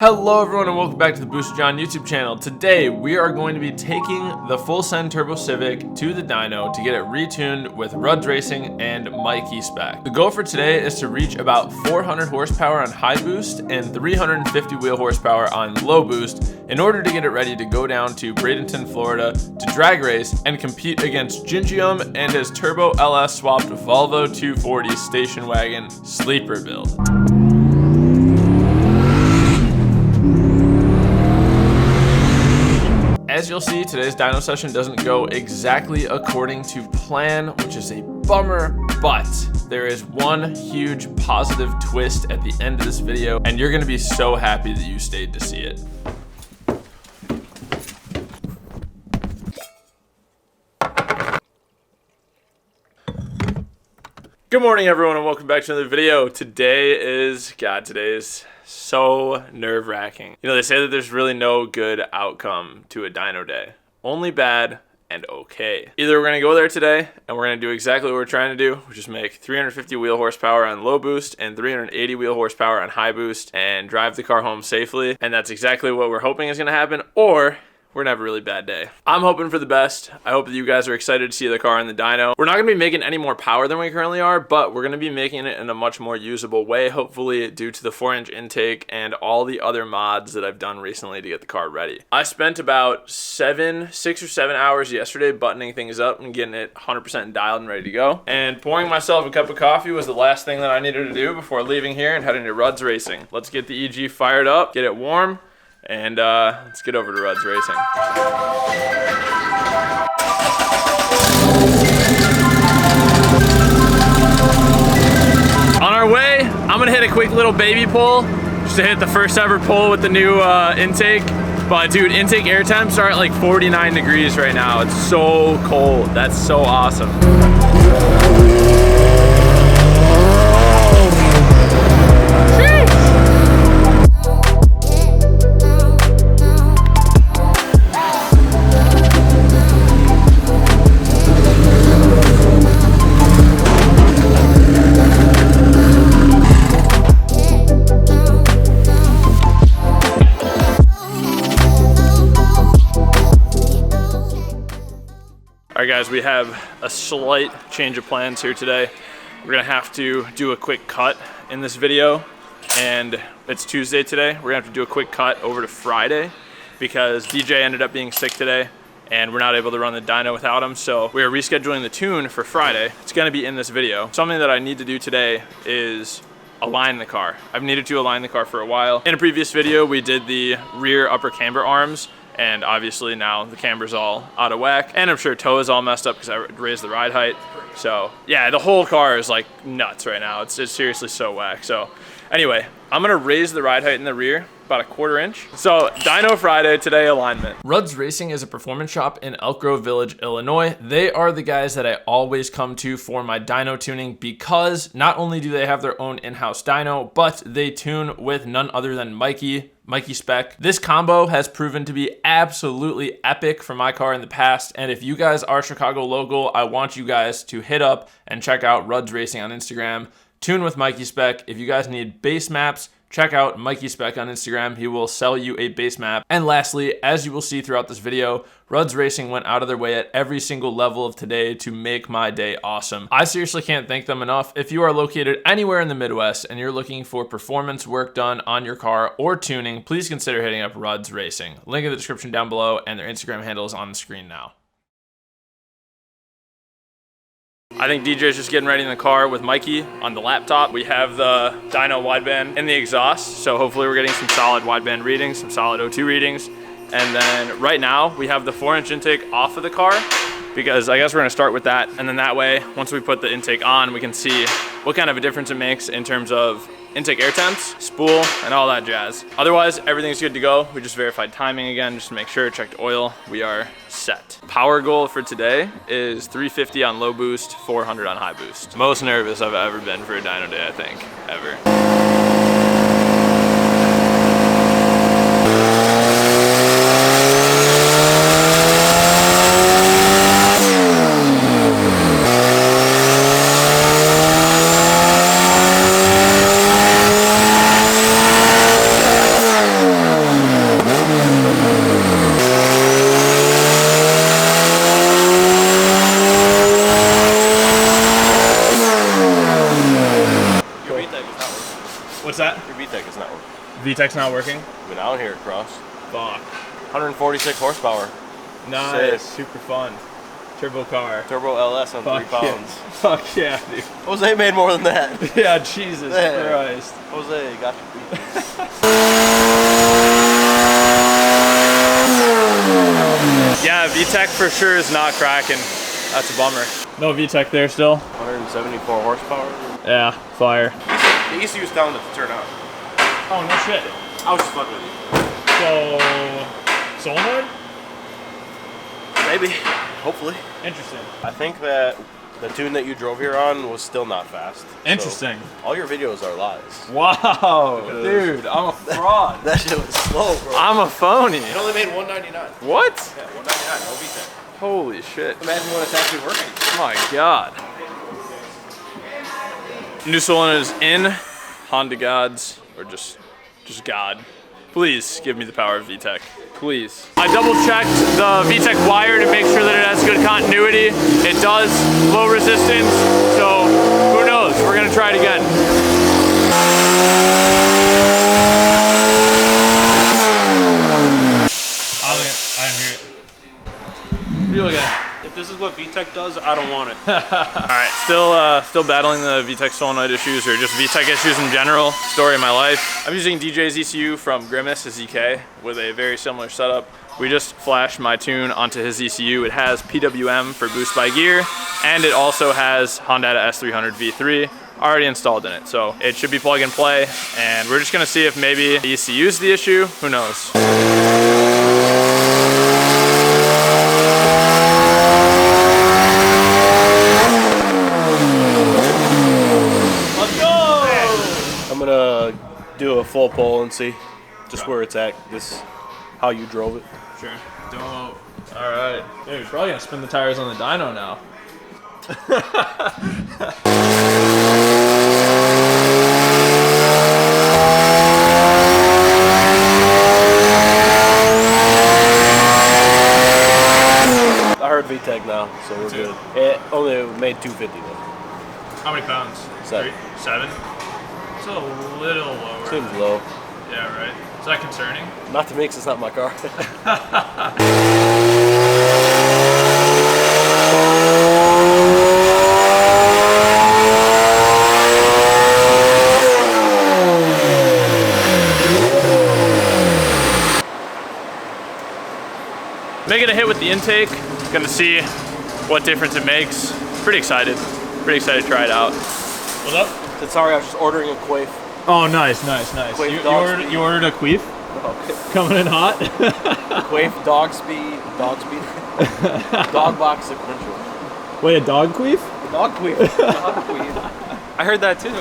Hello everyone and welcome back to the Booster John YouTube channel. Today we are going to be taking the full send turbo Civic to the dyno to get it retuned with Rudz Racing and Mikey Spec. The goal for today is to reach about 400 horsepower on high boost and 350 wheel horsepower on low boost in order to get it ready to go down to Bradenton, Florida to drag race and compete against Gingium and his turbo LS swapped Volvo 240 station wagon sleeper build. As you'll see, today's dyno session doesn't go exactly according to plan, which is a bummer, but there is one huge positive twist at the end of this video, and you're gonna be so happy that you stayed to see it. Good morning, everyone, and welcome back to another video. Today is so nerve-wracking. You know, they say that there's really no good outcome to a dyno day. Only bad and okay. Either we're gonna go there today and we're gonna do exactly what we're trying to do, which is make 350 wheel horsepower on low boost and 380 wheel horsepower on high boost and drive the car home safely. And that's exactly what we're hoping is gonna happen, or we're gonna have a really bad day. I'm hoping for the best. I hope that you guys are excited to see the car in the dyno. We're not gonna be making any more power than we currently are, but we're gonna be making it in a much more usable way, hopefully due to the 4-inch intake and all the other mods that I've done recently to get the car ready. I spent about 6 or 7 hours yesterday buttoning things up and getting it 100% dialed and ready to go. And pouring myself a cup of coffee was the last thing that I needed to do before leaving here and heading to Rudz Racing. Let's get the EG fired up, get it warm, and let's get over to Rudz Racing. On our way, I'm gonna hit a quick little baby pull, just to hit the first ever pull with the new intake. But dude, intake air temps are at like 49 degrees right now. It's so cold. That's so awesome. All right guys, we have a slight change of plans here today. We're gonna have to do a quick cut in this video, and it's Tuesday today. We're gonna have to do a quick cut over to Friday because DJ ended up being sick today and we're not able to run the dyno without him. So we are rescheduling the tune for Friday. It's gonna be in this video. Something that I need to do today is align the car. I've needed to align the car for a while. In a previous video, we did the rear upper camber arms, and obviously now the camber's all out of whack, and I'm sure toe is all messed up because I raised the ride height. So yeah, the whole car is like nuts right now. It's seriously so whack. So anyway, I'm gonna raise the ride height in the rear about 1/4 inch. So dyno Friday, today alignment. Rudz Racing is a performance shop in Elk Grove Village, Illinois. They are the guys that I always come to for my dyno tuning because not only do they have their own in-house dyno, but they tune with none other than Mikey Spec. This combo has proven to be absolutely epic for my car in the past, and if you guys are Chicago local, I want you guys to hit up and check out Rudz Racing on Instagram. Tune with Mikey Spec. If you guys need base maps, check out Mikey Spec on Instagram. He will sell you a base map. And lastly, as you will see throughout this video, Rudz Racing went out of their way at every single level of today to make my day awesome. I seriously can't thank them enough. If you are located anywhere in the Midwest and you're looking for performance work done on your car or tuning, please consider hitting up Rudz Racing. Link in the description down below, and their Instagram handle is on the screen now. I think DJ's just getting ready in the car with Mikey on the laptop. We have the dyno wideband in the exhaust, so hopefully we're getting some solid wideband readings, some solid O2 readings. And then right now we have the 4-inch intake off of the car because I guess we're gonna start with that. And then that way, once we put the intake on, we can see what kind of a difference it makes in terms of intake air temps, spool, and all that jazz. Otherwise, everything's good to go. We just verified timing again just to make sure, checked oil. We are set. Power goal for today is 350 on low boost, 400 on high boost. Most nervous I've ever been for a dyno day, I think, ever. VTEC's not working? Been out here across. Fuck. 146 horsepower. Nice. Super fun. Turbo car. Turbo LS on 3 pounds. Yeah. Fuck yeah, dude. Jose made more than that. Yeah, Jesus Christ. Jose, got you beat. Yeah, VTEC for sure is not cracking. That's a bummer. No VTEC there still? 174 horsepower. Yeah, fire. The ECU's telling it to turn on. Oh, no shit. I was just fucking with you. So, solenoid? Maybe. Hopefully. Interesting. I think that the tune that you drove here on was still not fast. Interesting. So all your videos are lies. Wow, dude, I'm a fraud. That shit was slow, bro. I'm a phony. It only made 199. What? Yeah, 199, no VTEC. Holy shit. Imagine when it's actually working. My God. New solenoid is in. Honda gods, or just God. Please give me the power of VTEC. Please. I double checked the VTEC wire to make sure that it has good continuity. It does, low resistance, so who knows? We're gonna try it again. I didn't hear it. What are you looking at? If this is what VTEC does, I don't want it. Alright, still battling the VTEC solenoid issues, or just VTEC issues in general. Story of my life. I'm using DJ's ECU from Grimace, his EK, with a very similar setup. We just flashed my tune onto his ECU. It has PWM for boost by gear, and it also has Honda S300 V3 already installed in it. So it should be plug and play, and we're just gonna see if maybe the ECU is the issue. Who knows? I'm gonna do a full pull and see just where it's at. This, how you drove it. Sure. Dope. All right. Dude, we're probably gonna spin the tires on the dyno now. I heard VTEC now, so we're good. It only made 250 though. How many pounds? 7. 7? It's a little lower. Seems low. Yeah, right. Is that concerning? Not to me, 'cause it's not my car. Making a hit with the intake. Gonna see what difference it makes. Pretty excited. Pretty excited to try it out. What's up? Said sorry, I was just ordering a quaif. Oh, nice. Quaif You ordered a queef? Okay. Coming in hot? Quaif, dog speed, dog box sequential. Wait, a dog queef? Dog queef. Dog queef. I heard that too.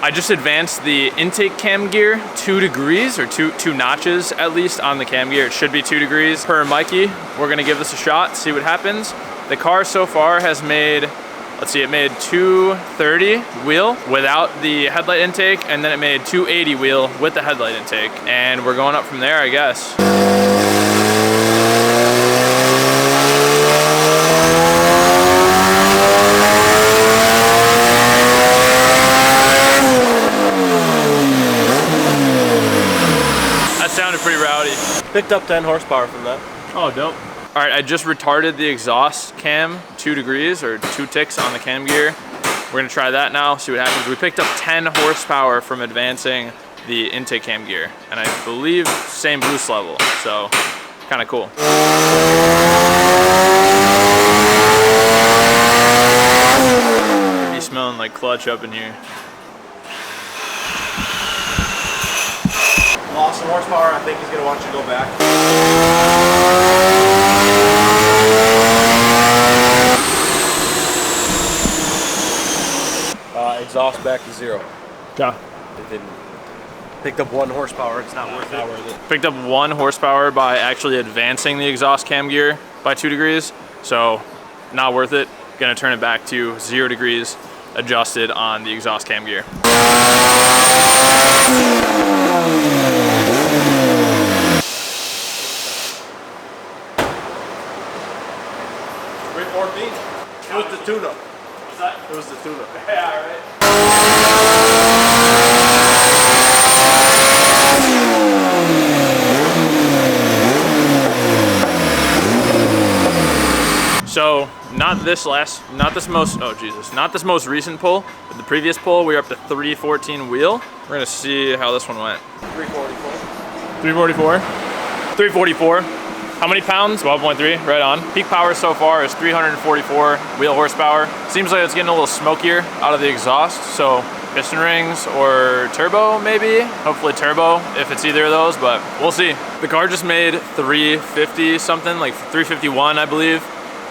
I just advanced the intake cam gear 2 degrees, or two notches at least on the cam gear. It should be 2 degrees per Mikey. We're gonna give this a shot, see what happens. The car so far has made, let's see, it made 230 wheel without the headlight intake, and then it made 280 wheel with the headlight intake. And we're going up from there, I guess. Sounded pretty rowdy. Picked up 10 horsepower from that. Oh, dope. All right, I just retarded the exhaust cam 2 degrees, or 2 ticks on the cam gear. We're gonna try that now, see what happens. We picked up 10 horsepower from advancing the intake cam gear, and I believe same boost level, so kind of cool. Be smelling like clutch up in here. Lost some horsepower. I think he's gonna want you to go back. Exhaust back to 0. Yeah. It didn't. Picked up 1 horsepower. It's not worth it. Picked up 1 horsepower by actually advancing the exhaust cam gear by 2 degrees, so not worth it. Gonna turn it back to 0 degrees adjusted on the exhaust cam gear. 314. It was the tuna. What's that? It was the tuna. Yeah, all right. So not this most recent pull, but the previous pull, we were up to 314 wheel. We're gonna see how this one went. 344. 344? 344. How many pounds? 12.3, right on. Peak power so far is 344 wheel horsepower. Seems like it's getting a little smokier out of the exhaust, so piston rings or turbo maybe? Hopefully turbo if it's either of those, but we'll see. The car just made 350 something, like 351 I believe.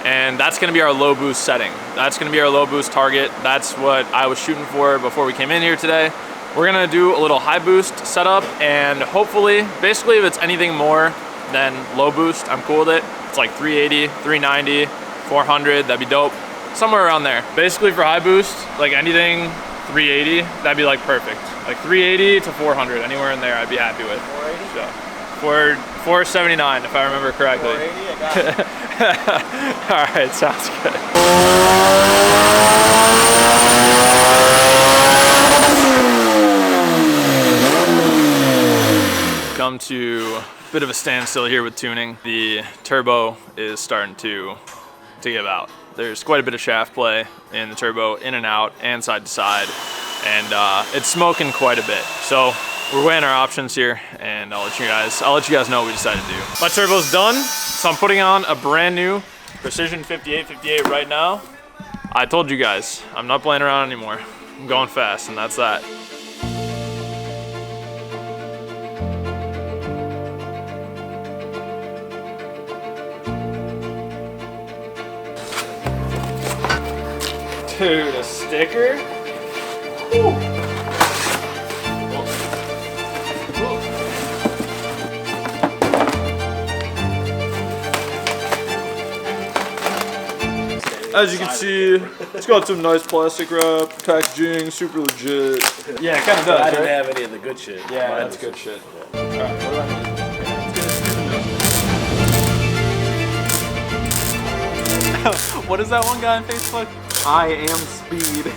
And that's gonna be our low boost setting. That's gonna be our low boost target. That's what I was shooting for before we came in here today. We're gonna do a little high boost setup, and hopefully, basically if it's anything more than low boost, I'm cool with it. It's like 380, 390, 400, that'd be dope. Somewhere around there. Basically for high boost, like anything 380, that'd be like perfect. Like 380 to 400, anywhere in there I'd be happy with. 480? So, 479 if I remember correctly. 480, I got it. All right, sounds good. Come to a bit of a standstill here with tuning. The turbo is starting to give out. There's quite a bit of shaft play in the turbo, in and out and side to side, and it's smoking quite a bit. So we're weighing our options here, and I'll let you guys know what we decided to do. My turbo's done, so I'm putting on a brand new Precision 5858 right now. I told you guys, I'm not playing around anymore. I'm going fast, and that's that. Dude, a sticker? Woo. As you can see, it's got some nice plastic wrap, packaging, super legit. Yeah, it kind of does, I didn't right? have any of the good shit. Yeah, Mine that's was good just- shit. Yeah. All right, what do I need? What is that one guy on Facebook? I am speed. I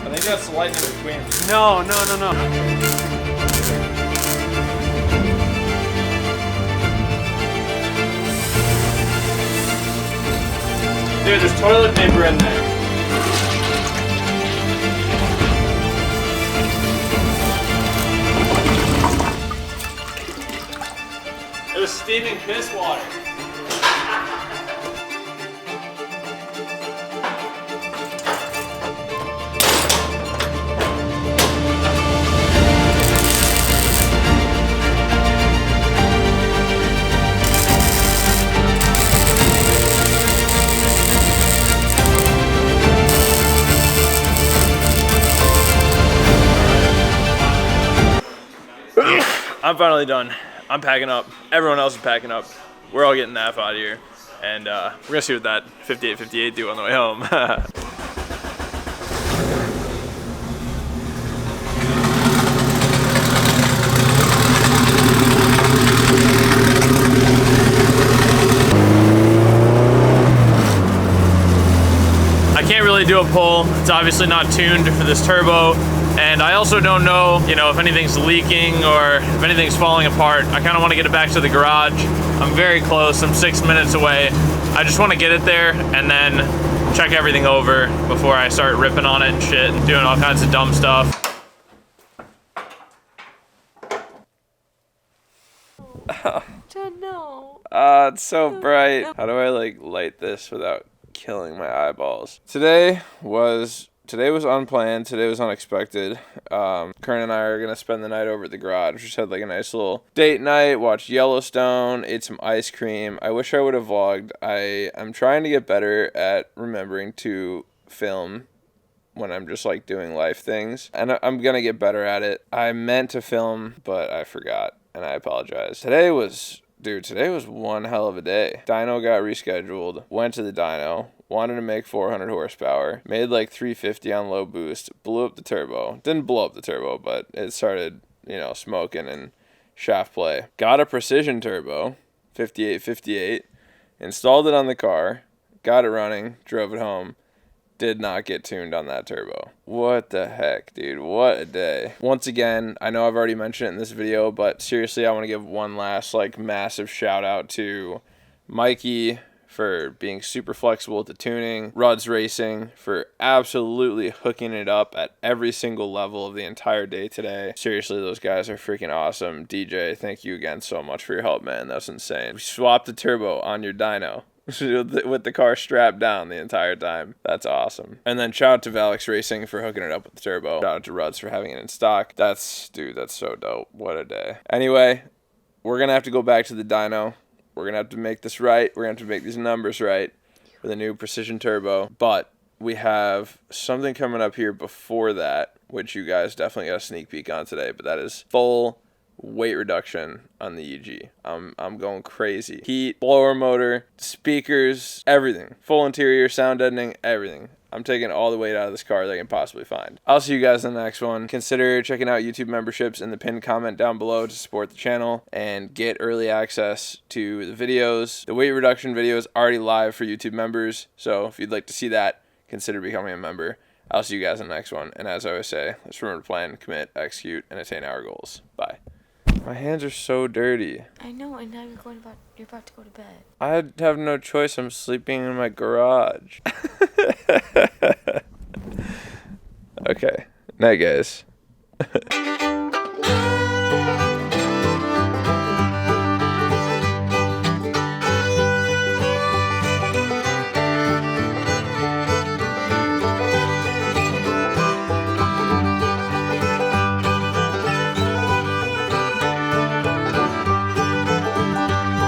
think that's the lightning between. No. Dude, there's toilet paper in there. It was steaming piss water. I'm finally done. I'm packing up. Everyone else is packing up. We're all getting the F out of here. And we're gonna see what that 5858 do on the way home. I can't really do a pull. It's obviously not tuned for this turbo. And I also don't know, if anything's leaking or if anything's falling apart. I kind of want to get it back to the garage. I'm very close. I'm 6 minutes away. I just want to get it there and then check everything over before I start ripping on it and shit and doing all kinds of dumb stuff. No. It's so bright. How do I light this without killing my eyeballs? Today was unplanned. Today was unexpected. Kern and I are gonna spend the night over at the garage. We just had a nice little date night, watched Yellowstone, ate some ice cream. I wish I would have vlogged. I'm trying to get better at remembering to film when I'm just doing life things, and I'm gonna get better at it. I meant to film, but I forgot, and I apologize. Today was one hell of a day. Dyno got rescheduled, went to the dyno, wanted to make 400 horsepower, made 350 on low boost, blew up the turbo. Didn't blow up the turbo, but it started, smoking and shaft play. Got a precision turbo, 5858, Installed it on the car, got it running, drove it home. Did not get tuned on that turbo. What the heck, dude? What a day. Once again, I know I've already mentioned it in this video, but seriously, I want to give one last like massive shout out to Mikey for being super flexible with the tuning, Rudz Racing for absolutely hooking it up at every single level of the entire day today. Seriously, those guys are freaking awesome. DJ, thank you again so much for your help, man. That's insane. We swapped the turbo on your dyno with the car strapped down the entire time. That's awesome. And then shout out to Valix Racing for hooking it up with the turbo. Shout out to Rudz for having it in stock. That's so dope. What a day. Anyway, we're going to have to go back to the dyno. We're going to have to make this right. We're going to have to make these numbers right with a new precision turbo. But we have something coming up here before that, which you guys definitely got a sneak peek on today. But that is full weight reduction on the EG. I'm going crazy. Heat, blower motor, speakers, everything. Full interior, sound deadening, everything. I'm taking all the weight out of this car that I can possibly find. I'll see you guys in the next one. Consider checking out YouTube memberships in the pinned comment down below to support the channel and get early access to the videos. The weight reduction video is already live for YouTube members, so if you'd like to see that, consider becoming a member. I'll see you guys in the next one. And as I always say, let's remember to plan, commit, execute, and attain our goals. Bye. My hands are so dirty. I know, and now you're about to go to bed. I have no choice. I'm sleeping in my garage. Okay. Night, guys.